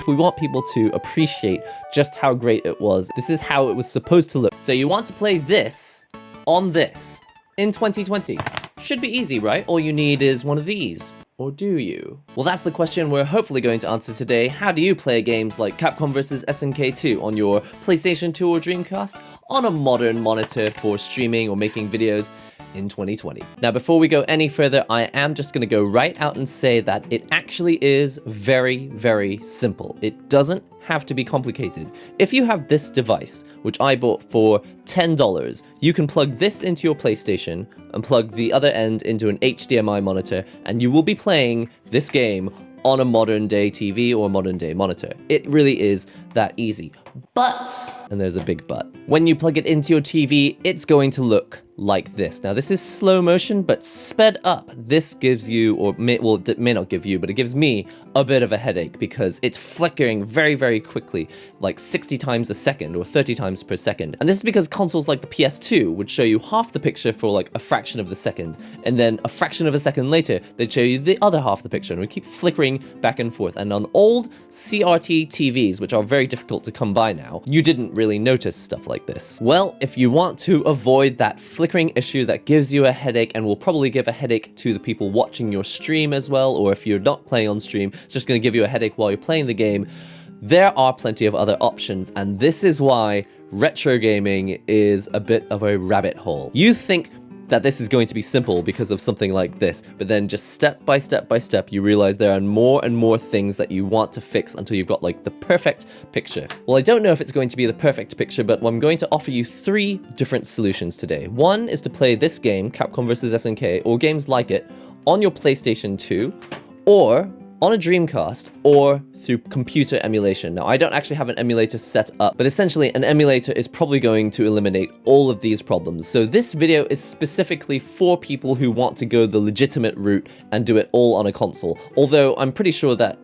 If we want people to appreciate just how great it was, this is how it was supposed to look. So you want to play this on this in 2020. Should be easy, right? All you need is one of these. Or do you? Well, that's the question we're hopefully going to answer today. How do you play games like Capcom vs SNK 2 on your PlayStation 2 or Dreamcast on a modern monitor for streaming or making videos in 2020? Now, before we go any further, I am just going to go right out and say that it actually is very, very simple. It doesn't have to be complicated. If you have this device, which I bought for $10, you can plug this into your PlayStation and plug the other end into an HDMI monitor, and you will be playing this game on a modern day TV or modern day monitor. It really is that easy. But, and there's a big but, when you plug it into your TV, it's going to look like this. Now, this is slow motion, but sped up. This gives you, or may not give you, but it gives me a bit of a headache because it's flickering very, very quickly, like 60 times a second or 30 times per second. And this is because consoles like the PS2 would show you half the picture for like a fraction of the second, and then a fraction of a second later, they'd show you the other half of the picture, and we keep flickering back and forth. And on old CRT TVs, which are very difficult to come by now, you didn't really notice stuff like this. Well, if you want to avoid that flickering issue that gives you a headache and will probably give a headache to the people watching your stream as well, or if you're not playing on stream, it's just going to give you a headache while you're playing the game, there are plenty of other options, and this is why retro gaming is a bit of a rabbit hole. You think that this is going to be simple because of something like this, but then just step by step by step, you realize there are more and more things that you want to fix until you've got like the perfect picture. Well, I don't know if it's going to be the perfect picture, but I'm going to offer you 3 different solutions today. One is to play this game, Capcom vs SNK, or games like it, on your PlayStation 2, or on a Dreamcast, or through computer emulation. Now, I don't actually have an emulator set up, but essentially an emulator is probably going to eliminate all of these problems. So this video is specifically for people who want to go the legitimate route and do it all on a console. Although I'm pretty sure that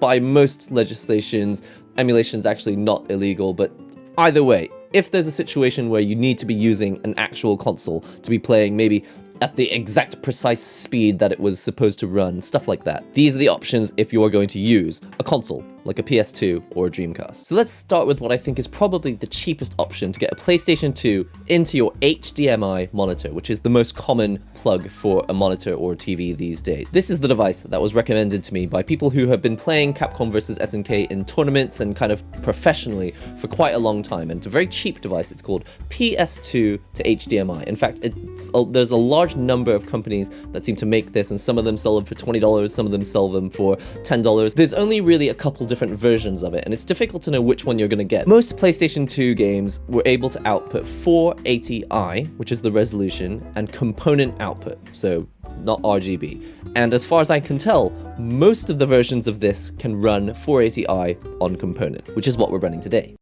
by most legislations, emulation is actually not illegal, but either way, if there's a situation where you need to be using an actual console to be playing maybe at the exact precise speed that it was supposed to run, stuff like that. These are the options if you are going to use a console, like a PS2 or a Dreamcast. So let's start with what I think is probably the cheapest option to get a PlayStation 2 into your HDMI monitor, which is the most common plug for a monitor or a TV these days. This is the device that was recommended to me by people who have been playing Capcom vs SNK in tournaments and kind of professionally for quite a long time, and it's a very cheap device. It's called PS2 to HDMI. In fact, there's a large number of companies that seem to make this, and some of them sell them for $20, some of them sell them for $10. There's only really a couple different versions of it, and it's difficult to know which one you're going to get. Most PlayStation 2 games were able to output 480i, which is the resolution, and component output, so not RGB. And as far as I can tell, most of the versions of this can run 480i on component, which is what we're running today.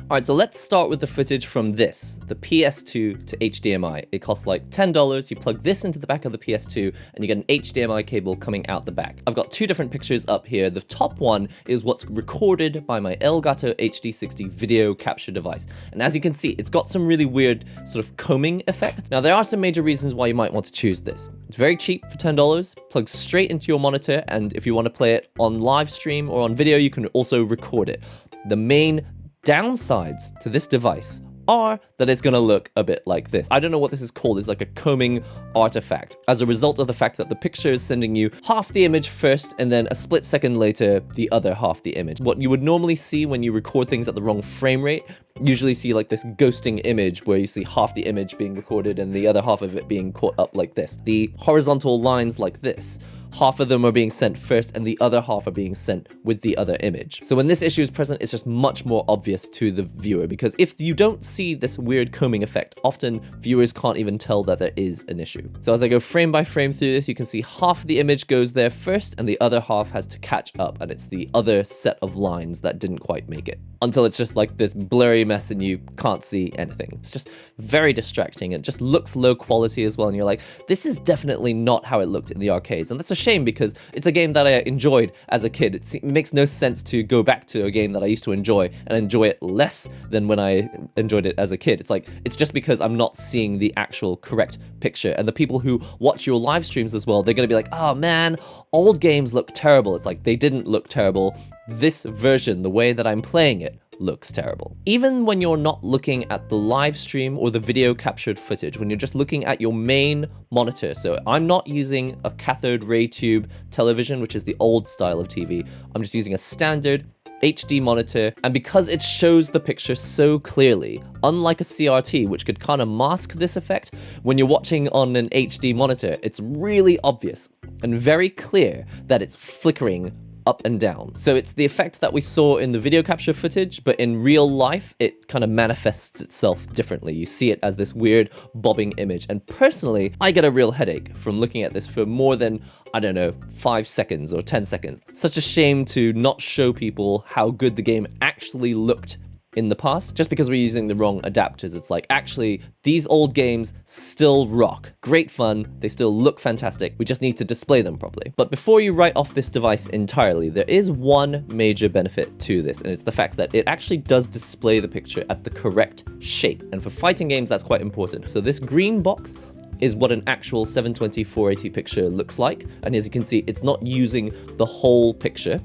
Alright, so let's start with the footage from this, the PS2 to HDMI. It costs like $10, you plug this into the back of the PS2, and you get an HDMI cable coming out the back. I've got 2 different pictures up here. The top one is what's recorded by my Elgato HD60 video capture device. And as you can see, it's got some really weird sort of combing effect. Now, there are some major reasons why you might want to choose this. It's very cheap for $10, plugs straight into your monitor, and if you want to play it on live stream or on video, you can also record it. The main downsides to this device are that it's going to look a bit like this. I don't know what this is called. It's like a combing artifact as a result of the fact that the picture is sending you half the image first and then a split second later the other half the image. What you would normally see when you record things at the wrong frame rate, usually see like this ghosting image where you see half the image being recorded and the other half of it being caught up like this. The horizontal lines like this, half of them are being sent first and the other half are being sent with the other image. So when this issue is present, it's just much more obvious to the viewer, because if you don't see this weird combing effect, often viewers can't even tell that there is an issue. So as I go frame by frame through this, you can see half of the image goes there first and the other half has to catch up, and it's the other set of lines that didn't quite make it, until it's just like this blurry mess and you can't see anything. It's just very distracting. It just looks low quality as well, and you're like, this is definitely not how it looked in the arcades. And that's a shame, because it's a game that I enjoyed as a kid. It makes no sense to go back to a game that I used to enjoy and enjoy it less than when I enjoyed it as a kid. It's like, it's just because I'm not seeing the actual correct picture. And the people who watch your live streams as well, they're going to be like, oh man, old games look terrible. It's like, they didn't look terrible. this version, the way that I'm playing it, looks terrible. Even when you're not looking at the live stream or the video captured footage, when you're just looking at your main monitor. So I'm not using a cathode ray tube television, which is the old style of TV. I'm just using a standard HD monitor, and because it shows the picture so clearly, unlike a CRT, which could kind of mask this effect, when you're watching on an HD monitor, it's really obvious and very clear that it's flickering up and down. So it's the effect that we saw in the video capture footage, but in real life, it kind of manifests itself differently. You see it as this weird bobbing image. And personally, I get a real headache from looking at this for more than, I don't know, 5 seconds or 10 seconds. Such a shame to not show people how good the game actually looked in the past, just because we're using the wrong adapters. It's like, actually, these old games still rock. Great fun, they still look fantastic, we just need to display them properly. But before you write off this device entirely, there is one major benefit to this, and it's the fact that it actually does display the picture at the correct shape. And for fighting games, that's quite important. So this green box is what an actual 720 480 picture looks like. And as you can see, it's not using the whole picture.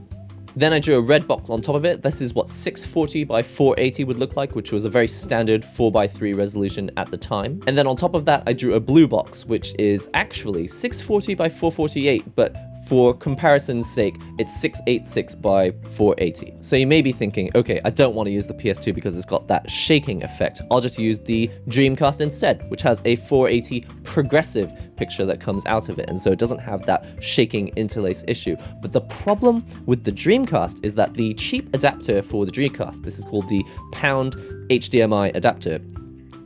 Then I drew a red box on top of it. This is what 640 by 480 would look like, which was a very standard 4:3 resolution at the time. And then on top of that, I drew a blue box, which is actually 640 by 448, but for comparison's sake, it's 686 by 480. So you may be thinking, okay, I don't want to use the PS2 because it's got that shaking effect. I'll just use the Dreamcast instead, which has a 480 progressive picture that comes out of it, and so it doesn't have that shaking interlace issue. But the problem with the Dreamcast is that the cheap adapter for the Dreamcast, this is called the pound HDMI adapter,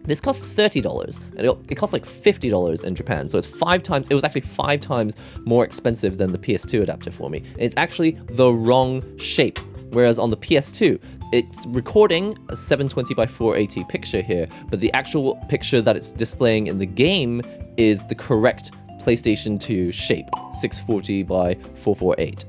this costs $30, and it costs like $50 in Japan, so it was actually 5 times more expensive than the PS2 adapter for me. And it's actually the wrong shape, whereas on the PS2, it's recording a 720 by 480 picture here, but the actual picture that it's displaying in the game is the correct PlayStation 2 shape, 640 by 448.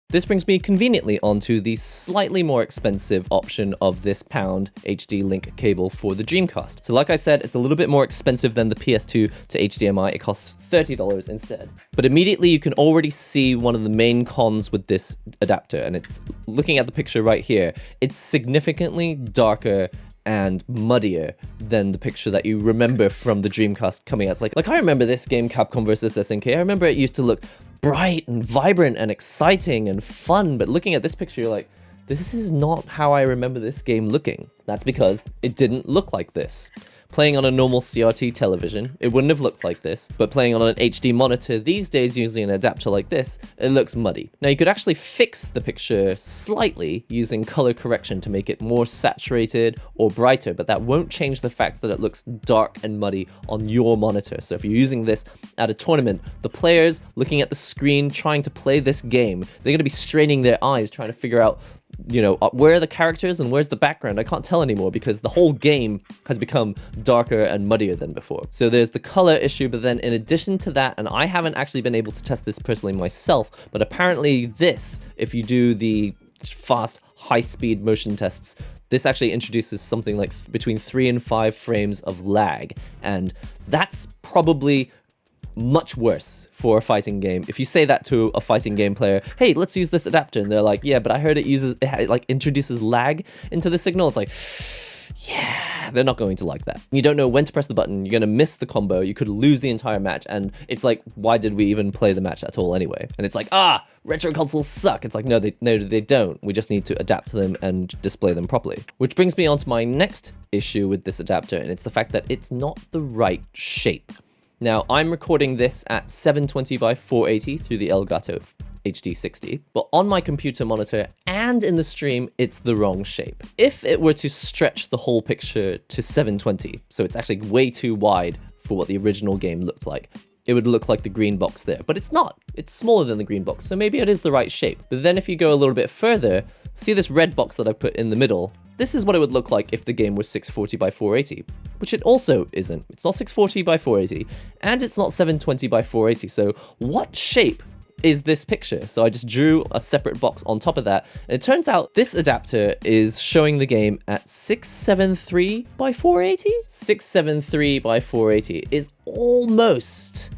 This brings me conveniently onto the slightly more expensive option of this pound HD link cable for the Dreamcast. So like I said, it's a little bit more expensive than the PS2 to HDMI. It costs $30 instead. But immediately you can already see one of the main cons with this adapter, and it's looking at the picture right here. It's significantly darker and muddier than the picture that you remember from the Dreamcast coming out. It's like I remember this game, Capcom vs SNK. I remember it used to look bright and vibrant and exciting and fun, but looking at this picture, you're like, this is not how I remember this game looking. That's because it didn't look like this. Playing on a normal CRT television, it wouldn't have looked like this, but playing on an HD monitor these days using an adapter like this, it looks muddy. Now you could actually fix the picture slightly using color correction to make it more saturated or brighter, but that won't change the fact that it looks dark and muddy on your monitor. So if you're using this at a tournament, the players looking at the screen trying to play this game, they're going to be straining their eyes trying to figure out, you know, where are the characters and where's the background? I can't tell anymore because the whole game has become darker and muddier than before. So there's the color issue, but then in addition to that, and I haven't actually been able to test this personally myself, but apparently this, if you do the fast, high-speed motion tests, this actually introduces something like between 3 and 5 frames of lag, and that's probably much worse for a fighting game. If you say that to a fighting game player, hey, let's use this adapter, and they're like, yeah, but I heard it like introduces lag into the signal. It's like, yeah, they're not going to like that. You don't know when to press the button, you're going to miss the combo, you could lose the entire match, and it's like, why did we even play the match at all anyway? And it's like, retro consoles suck. It's like, no, they don't. We just need to adapt to them and display them properly. Which brings me on to my next issue with this adapter, and it's the fact that it's not the right shape. Now, I'm recording this at 720 by 480 through the Elgato HD60, but on my computer monitor and in the stream, it's the wrong shape. If it were to stretch the whole picture to 720, so it's actually way too wide for what the original game looked like, it would look like the green box there, but it's not. It's smaller than the green box, so maybe it is the right shape. But then if you go a little bit further, see this red box that I've put in the middle? This is what it would look like if the game was 640 by 480, which it also isn't. It's not 640 by 480, and it's not 720 by 480, so what shape is this picture? So I just drew a separate box on top of that, and it turns out this adapter is showing the game at 673 by 480? 673 by 480 is almost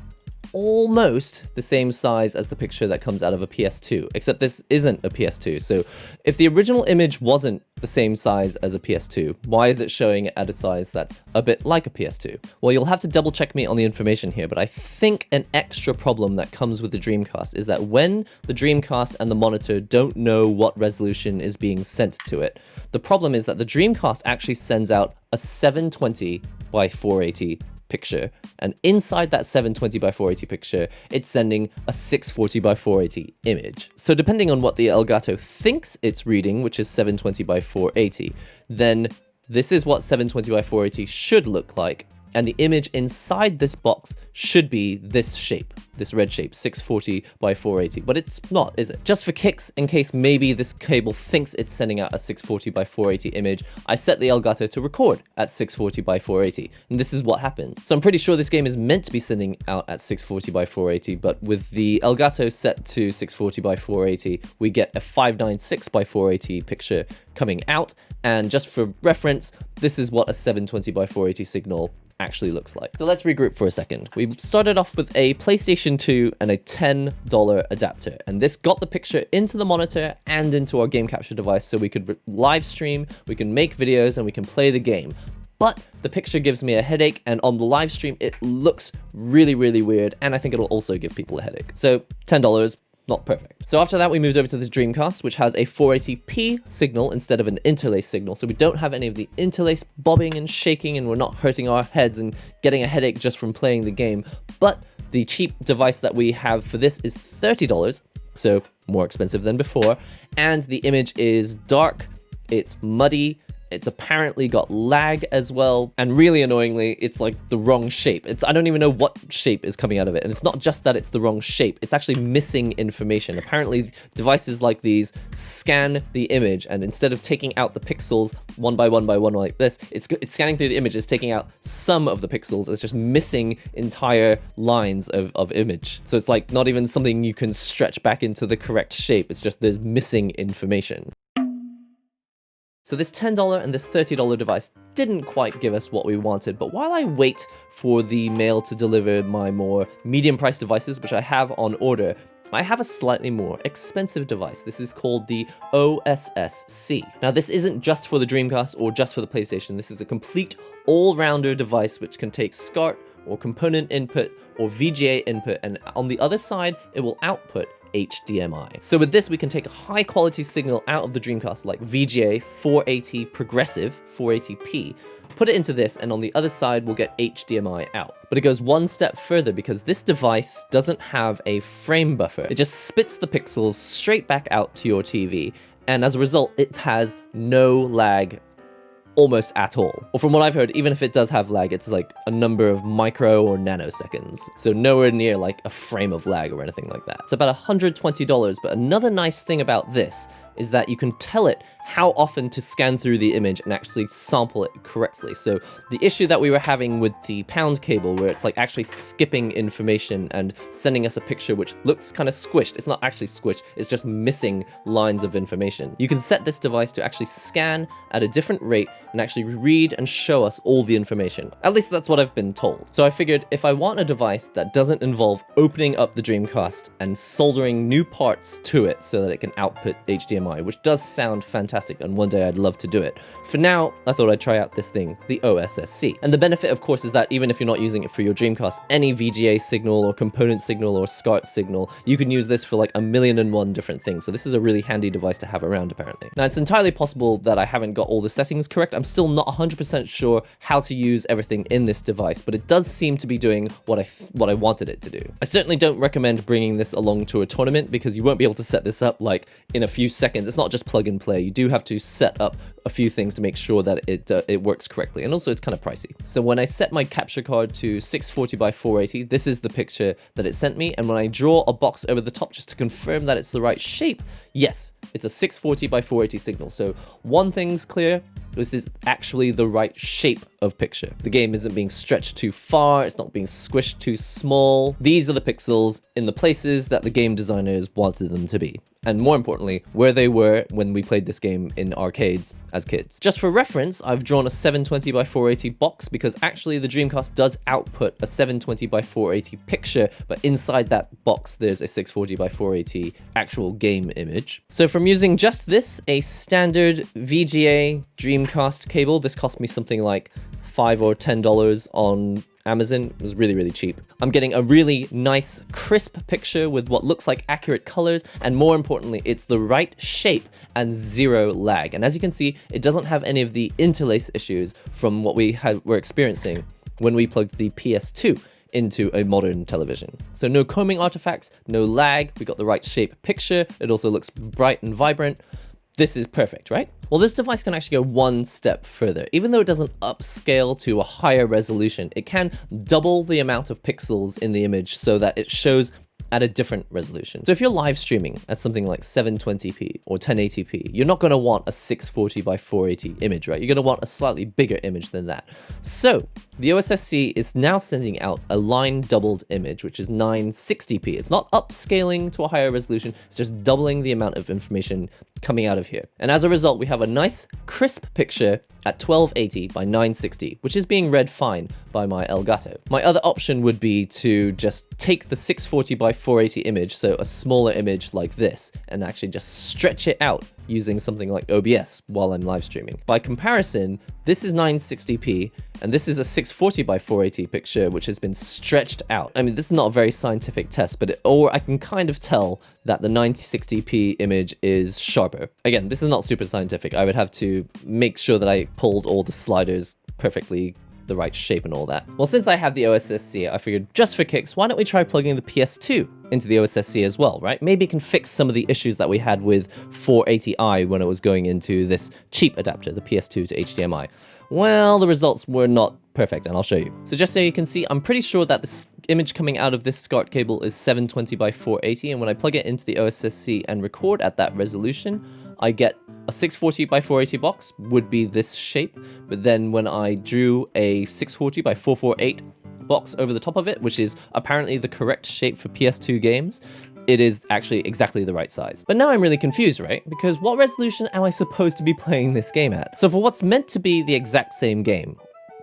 almost the same size as the picture that comes out of a PS2, except this isn't a PS2. So if the original image wasn't the same size as a PS2, why is it showing it at a size that's a bit like a PS2? Well, you'll have to double check me on the information here, but I think an extra problem that comes with the Dreamcast is that when the Dreamcast and the monitor don't know what resolution is being sent to it, the problem is that the Dreamcast actually sends out a 720 by 480 picture, and inside that 720 by 480 picture, it's sending a 640 by 480 image. So depending on what the Elgato thinks it's reading, which is 720 by 480, then this is what 720 by 480 should look like, and the image inside this box should be this shape, this red shape, 640 by 480, but it's not, is it? Just for kicks, in case maybe this cable thinks it's sending out a 640 by 480 image, I set the Elgato to record at 640 by 480, and this is what happened. So I'm pretty sure this game is meant to be sending out at 640 by 480, but with the Elgato set to 640 by 480, we get a 596 by 480 picture coming out, and just for reference, this is what a 720 by 480 signal actually looks like. So let's regroup for a second. We've started off with a PlayStation 2 and a $10 adapter, and this got the picture into the monitor and into our game capture device so we could live stream, we can make videos, and we can play the game. But the picture gives me a headache, and on the live stream it looks really, really weird, and I think it'll also give people a headache. So $10, not perfect. So after that, we moved over to the Dreamcast, which has a 480p signal instead of an interlace signal. So we don't have any of the interlace bobbing and shaking, and we're not hurting our heads and getting a headache just from playing the game. But the cheap device that we have for this is $30, so more expensive than before. And the image is dark, it's muddy, it's apparently got lag as well, and really annoyingly, it's like the wrong shape. I don't even know what shape is coming out of it, and it's not just that it's the wrong shape, it's actually missing information. Apparently, devices like these scan the image, and instead of taking out the pixels one by one like this, it's scanning through the image, it's taking out some of the pixels, it's just missing entire lines of image. So it's like not even something you can stretch back into the correct shape, it's just there's missing information. So this $10 and this $30 device didn't quite give us what we wanted, but while I wait for the mail to deliver my more medium-priced devices, which I have on order, I have a slightly more expensive device. This is called the OSSC. Now, this isn't just for the Dreamcast or just for the PlayStation. This is a complete all-rounder device which can take SCART or component input or VGA input, and on the other side, it will output HDMI. So with this, we can take a high quality signal out of the Dreamcast, like VGA 480 progressive 480p, put it into this, and on the other side, we'll get HDMI out. But it goes one step further because this device doesn't have a frame buffer. It just spits the pixels straight back out to your TV, and as a result, it has no lag almost at all. Or from what I've heard, even if it does have lag, it's like a number of micro or nanoseconds. So nowhere near like a frame of lag or anything like that. It's about $120, but another nice thing about this is that you can tell it how often to scan through the image and actually sample it correctly. So the issue that we were having with the pound cable, where it's like actually skipping information and sending us a picture which looks kind of squished, it's not actually squished, it's just missing lines of information. You can set this device to actually scan at a different rate and actually read and show us all the information. At least that's what I've been told. So I figured if I want a device that doesn't involve opening up the Dreamcast and soldering new parts to it so that it can output HDMI, which does sound fantastic, and one day I'd love to do it. For now, I thought I'd try out this thing, the OSSC. And the benefit, of course, is that even if you're not using it for your Dreamcast, any VGA signal or component signal or SCART signal, you can use this for like 1,000,001 different things. So this is a really handy device to have around, apparently. Now, it's entirely possible that I haven't got all the settings correct. I'm still not 100% sure how to use everything in this device, but it does seem to be doing what I wanted it to do. I certainly don't recommend bringing this along to a tournament because you won't be able to set this up like in a few seconds. It's not just plug and play. You do have to set up a few things to make sure that it works correctly, and also it's kind of pricey. So when I set my capture card to 640 by 480, this is the picture that it sent me, and when I draw a box over the top just to confirm that it's the right shape, yes, it's a 640 by 480 signal. So one thing's clear, this is actually the right shape of picture. The game isn't being stretched too far, it's not being squished too small. These are the pixels in the places that the game designers wanted them to be. and more importantly, where they were when we played this game in arcades as kids. Just for reference, I've drawn a 720 by 480 box because actually the Dreamcast does output a 720 by 480 picture, but inside that box there's a 640 by 480 actual game image. So from using just this, a standard VGA Dreamcast cable, this cost me something like $5 or $10 on Amazon. It was really, really cheap. I'm getting a really nice, crisp picture with what looks like accurate colors, and more importantly, it's the right shape and zero lag. And as you can see, it doesn't have any of the interlace issues from what we were experiencing when we plugged the PS2 into a modern television. So no combing artifacts, no lag, we got the right shape picture, it also looks bright and vibrant. This is perfect, right? Well, this device can actually go one step further. Even though it doesn't upscale to a higher resolution, it can double the amount of pixels in the image so that it shows at a different resolution. So if you're live streaming at something like 720p or 1080p, you're not gonna want a 640 by 480 image, right? You're gonna want a slightly bigger image than that. So the OSSC is now sending out a line doubled image, which is 960p. It's not upscaling to a higher resolution, it's just doubling the amount of information coming out of here. And as a result, we have a nice crisp picture at 1280 by 960, which is being read fine by my Elgato. My other option would be to just take the 640 by 480 image, so a smaller image like this, and actually just stretch it out using something like OBS while I'm live streaming. By comparison, this is 960p, and this is a 640 by 480 picture, which has been stretched out. I mean, this is not a very scientific test, but I can kind of tell that the 960p image is sharper. Again, this is not super scientific. I would have to make sure that I pulled all the sliders perfectly the right shape and all that. Well, since I have the OSSC, I figured just for kicks, why don't we try plugging the PS2 into the OSSC as well, right? Maybe it can fix some of the issues that we had with 480i when it was going into this cheap adapter, the PS2 to HDMI. Well, the results were not perfect, and I'll show you. So just so you can see, I'm pretty sure that this image coming out of this SCART cable is 720 by 480, and when I plug it into the OSSC and record at that resolution, I get a 640 by 480 box, would be this shape, but then when I drew a 640 by 448 box over the top of it, which is apparently the correct shape for PS2 games, it is actually exactly the right size. But now I'm really confused, right? Because what resolution am I supposed to be playing this game at? So for what's meant to be the exact same game,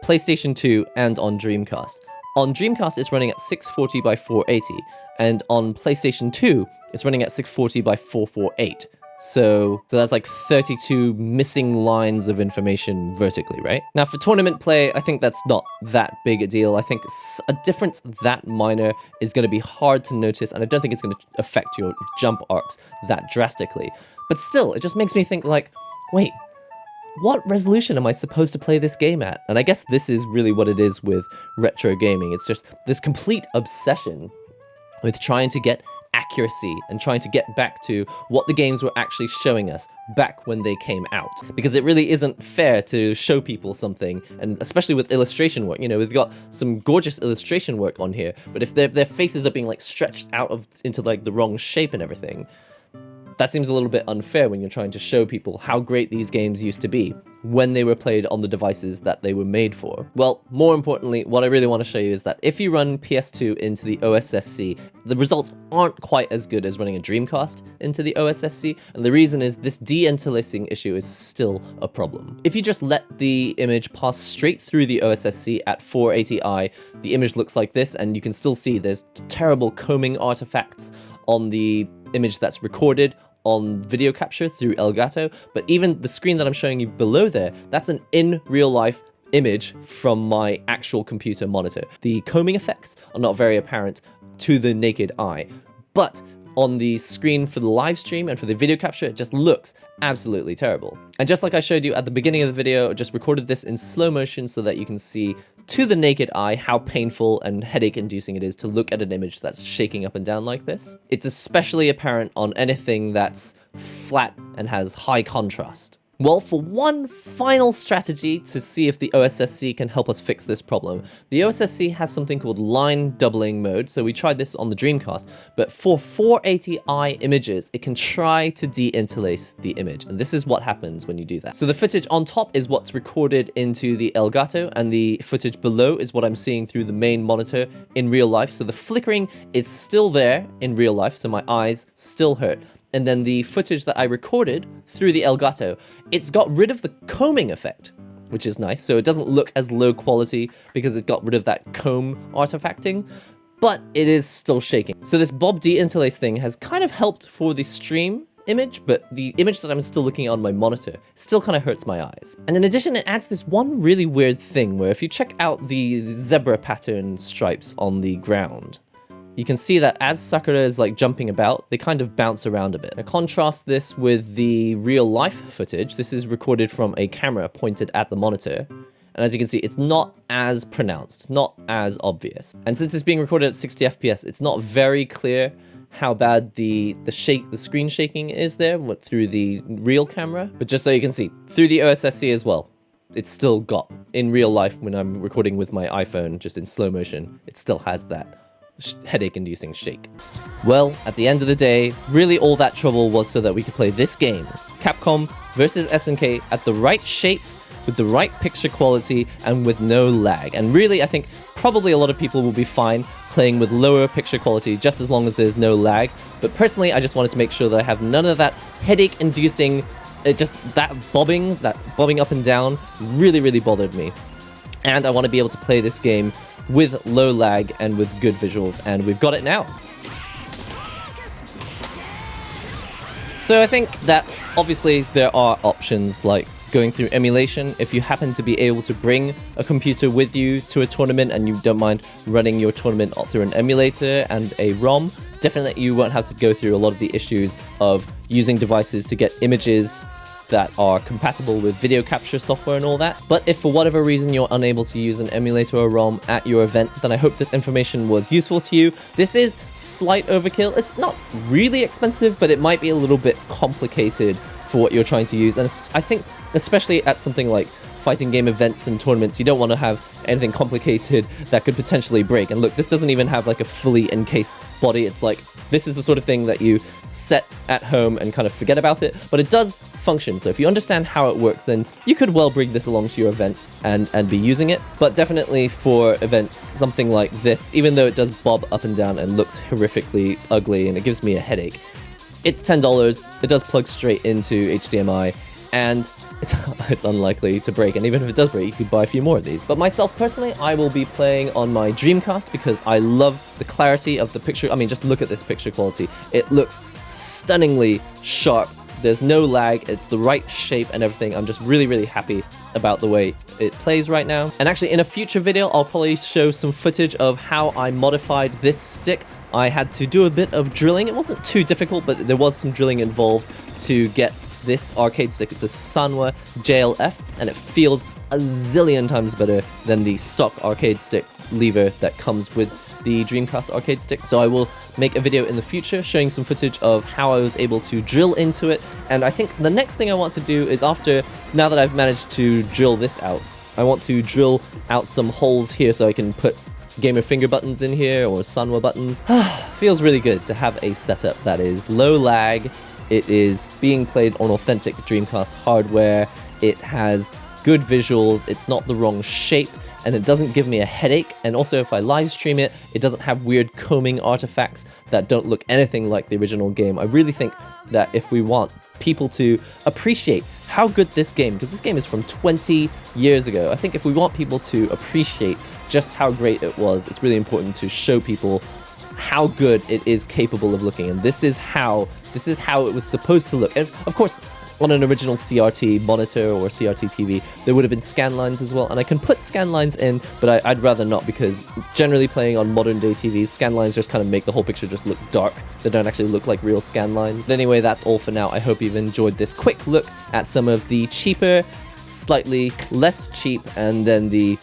PlayStation 2 and on Dreamcast. On Dreamcast, it's running at 640 by 480, and on PlayStation 2, it's running at 640 by 448. So that's like 32 missing lines of information vertically, right? Now for tournament play, I think that's not that big a deal. I think a difference that minor is going to be hard to notice, and I don't think it's going to affect your jump arcs that drastically. But still, it just makes me think like, wait, what resolution am I supposed to play this game at? And I guess this is really what it is with retro gaming. It's just this complete obsession with trying to get accuracy and trying to get back to what the games were actually showing us back when they came out. Because it really isn't fair to show people something, and especially with illustration work, you know, we've got some gorgeous illustration work on here, but if their faces are being like stretched out into like the wrong shape and everything, that seems a little bit unfair when you're trying to show people how great these games used to be when they were played on the devices that they were made for. Well, more importantly, what I really want to show you is that if you run PS2 into the OSSC, the results aren't quite as good as running a Dreamcast into the OSSC, and the reason is this de-interlacing issue is still a problem. If you just let the image pass straight through the OSSC at 480i, the image looks like this, and you can still see there's terrible combing artifacts on the image that's recorded on video capture through Elgato, but even the screen that I'm showing you below there, that's an in real life image from my actual computer monitor. The combing effects are not very apparent to the naked eye, but on the screen for the live stream and for the video capture, it just looks absolutely terrible. And just like I showed you at the beginning of the video, I just recorded this in slow motion so that you can see to the naked eye how painful and headache-inducing it is to look at an image that's shaking up and down like this. It's especially apparent on anything that's flat and has high contrast. Well, for one final strategy to see if the OSSC can help us fix this problem, the OSSC has something called line doubling mode, so we tried this on the Dreamcast, but for 480i images, it can try to de-interlace the image, and this is what happens when you do that. So the footage on top is what's recorded into the Elgato, and the footage below is what I'm seeing through the main monitor in real life, so the flickering is still there in real life, so my eyes still hurt. and then the footage that I recorded through the Elgato, it's got rid of the combing effect, which is nice. So it doesn't look as low quality because it got rid of that comb artifacting, but it is still shaking. So this Bob de-interlace thing has kind of helped for the stream image, but the image that I'm still looking at on my monitor still kind of hurts my eyes. And in addition, it adds this one really weird thing where if you check out the zebra pattern stripes on the ground, you can see that as Sakura is like jumping about, they kind of bounce around a bit. I contrast this with the real life footage. This is recorded from a camera pointed at the monitor. And as you can see, it's not as pronounced, not as obvious. And since it's being recorded at 60 FPS, it's not very clear how bad the screen shaking is there through the real camera. But just so you can see, through the OSSC as well, it's still got, in real life when I'm recording with my iPhone, just in slow motion, it still has that headache-inducing shake. Well, at the end of the day, really all that trouble was so that we could play this game, Capcom versus SNK, at the right shape, with the right picture quality, and with no lag. And really, I think probably a lot of people will be fine playing with lower picture quality just as long as there's no lag. But personally, I just wanted to make sure that I have none of that headache-inducing, that bobbing up and down really bothered me. And I want to be able to play this game with low lag and with good visuals, and we've got it now. So I think that obviously there are options like going through emulation. If you happen to be able to bring a computer with you to a tournament and you don't mind running your tournament through an emulator and a ROM, definitely you won't have to go through a lot of the issues of using devices to get images that are compatible with video capture software and all that. But if for whatever reason you're unable to use an emulator or ROM at your event, then I hope this information was useful to you. This is slight overkill. It's not really expensive, but it might be a little bit complicated for what you're trying to use. And I think especially at something like fighting game events and tournaments, you don't want to have anything complicated that could potentially break. And look, this doesn't even have like a fully encased body. It's like, this is the sort of thing that you set at home and kind of forget about it, but it does function. So if you understand how it works, then you could well bring this along to your event and be using it. But definitely for events, something like this, even though it does bob up and down and looks horrifically ugly and it gives me a headache, it's $10. It does plug straight into HDMI, and it's unlikely to break, and even if it does break, you could buy a few more of these. But myself personally, I will be playing on my Dreamcast because I love the clarity of the picture. I mean, just look at this picture quality. It looks stunningly sharp. There's no lag, it's the right shape and everything. I'm just really happy about the way it plays right now. And actually in a future video, I'll probably show some footage of how I modified this stick. I had to do a bit of drilling. It wasn't too difficult, but there was some drilling involved to get this arcade stick. It's a Sanwa JLF, and it feels a zillion times better than the stock arcade stick lever that comes with the Dreamcast arcade stick. So I will make a video in the future showing some footage of how I was able to drill into it. And I think the next thing I want to do is now that I've managed to drill this out, I want to drill out some holes here so I can put gamer finger buttons in here or Sanwa buttons. Feels really good to have a setup that is low lag. It is being played on authentic Dreamcast hardware. It has good visuals. It's not the wrong shape, and it doesn't give me a headache. And also, if I live stream it, it doesn't have weird combing artifacts that don't look anything like the original game. I really think that if we want people to appreciate how good this game, because this game is from 20 years ago, I think if we want people to appreciate just how great it was, it's really important to show people how good it is capable of looking. And this is how it was supposed to look. And of course, on an original CRT monitor or CRT TV, there would have been scan lines as well, and I can put scan lines in, but I'd rather not, because generally playing on modern day TVs, scan lines just kind of make the whole picture just look dark. They don't actually look like real scan lines. But anyway, that's all for now. I hope you've enjoyed this quick look at some of the cheaper, slightly less cheap, and then the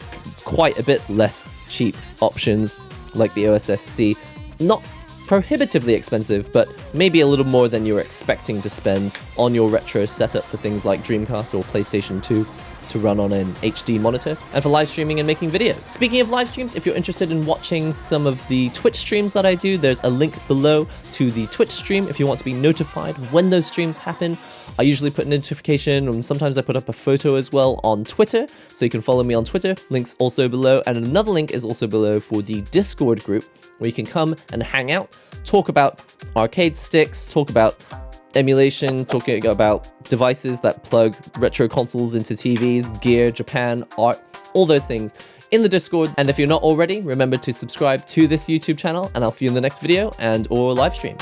quite a bit less cheap options like the OSSC. Not prohibitively expensive, but maybe a little more than you're expecting to spend on your retro setup for things like Dreamcast or PlayStation 2 to run on an HD monitor, and for live streaming and making videos. Speaking of live streams, if you're interested in watching some of the Twitch streams that I do, there's a link below to the Twitch stream if you want to be notified when those streams happen. I usually put a notification, and sometimes I put up a photo as well on Twitter, so you can follow me on Twitter. Link's also below, and another link is also below for the Discord group, where you can come and hang out, talk about arcade sticks, talk about emulation, talking about devices that plug retro consoles into TVs, gear, Japan, art, all those things in the Discord. And if you're not already, remember to subscribe to this YouTube channel, and I'll see you in the next video and or live stream.